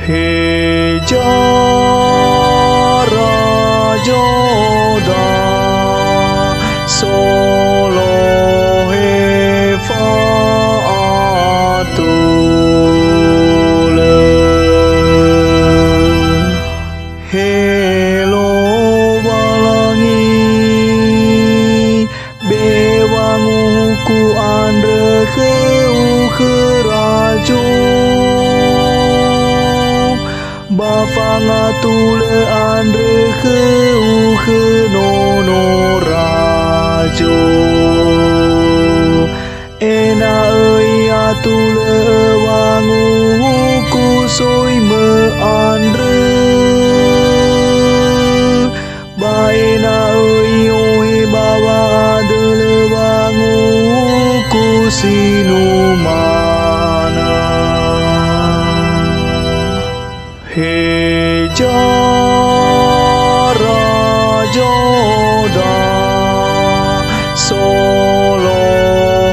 He jara joda solo he faatule Helo walangi bewanguku andre keu kerajo Bafanga tule andre keu kenono rajo Ena ea tule wangu kusoi me andre Baena oe bawa adele wangu kusinu mana He jara joda solo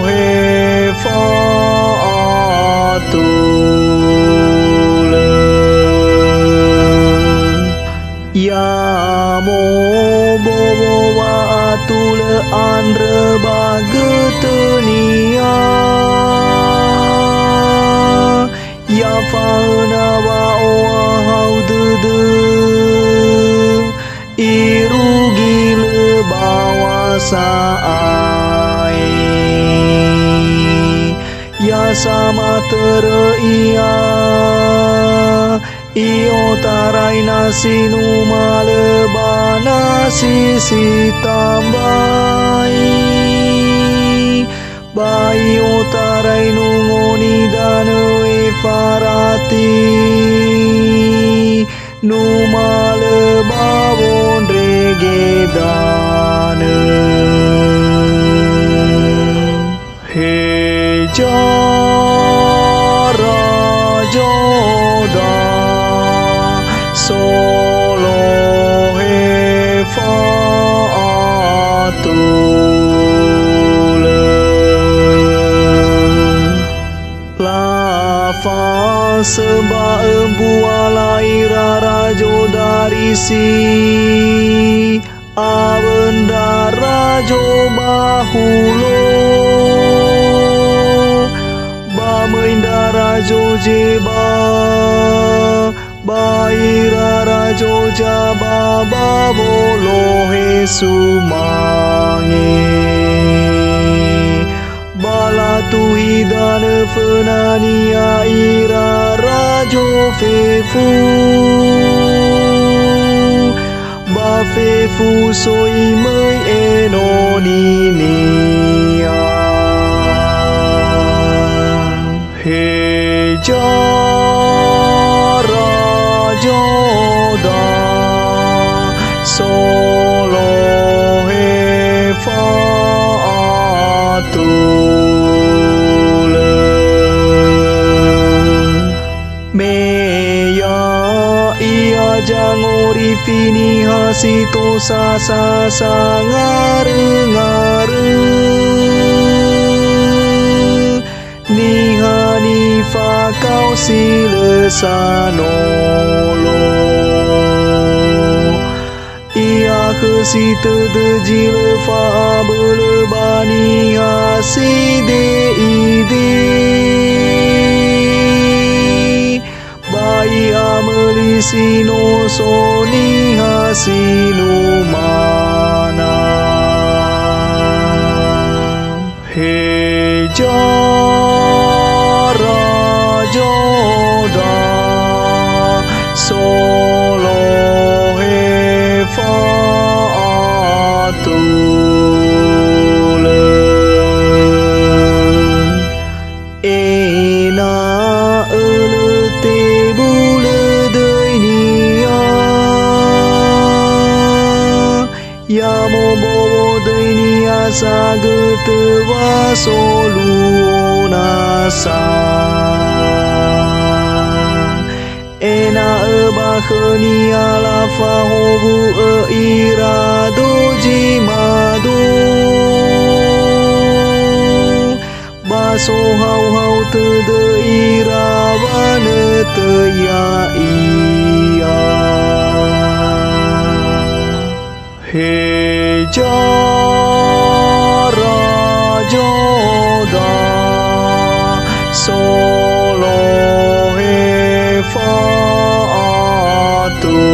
he faatule Ya mo bobo wa atule andre bagetenia Ya fauna wa oa hau dede Irugi le bawa saai Ya sama tereia Iyo tarai nasi numale bana sisi tambai Bai otarai nungoni dane farati Numale bawon regedane He jara joda solo he faatule Lafa seba embualai rajo dari si Awenda rajo bahulo Bameinda rajo jeba Baira rajo jaba babolo he sumange Balatu hidane fenania ira rajo fefu Ba fefu soi mei enoninia He jara joda solo he faatule Meya ia jangori fini hasito sasa sangare-ngare Nihani fakau silesanolo Ia kesite dejile fa belebani haside ide Bai amelisino soni hasinu mana He jara joda solo he faatule Ena elete bule denia Ya mo bobo denia sagete wasolu nasa Ena ebakhenia lafa hobu irado jimado Baso hau hau tede irawane teya iya heja rajoda solo he fa atu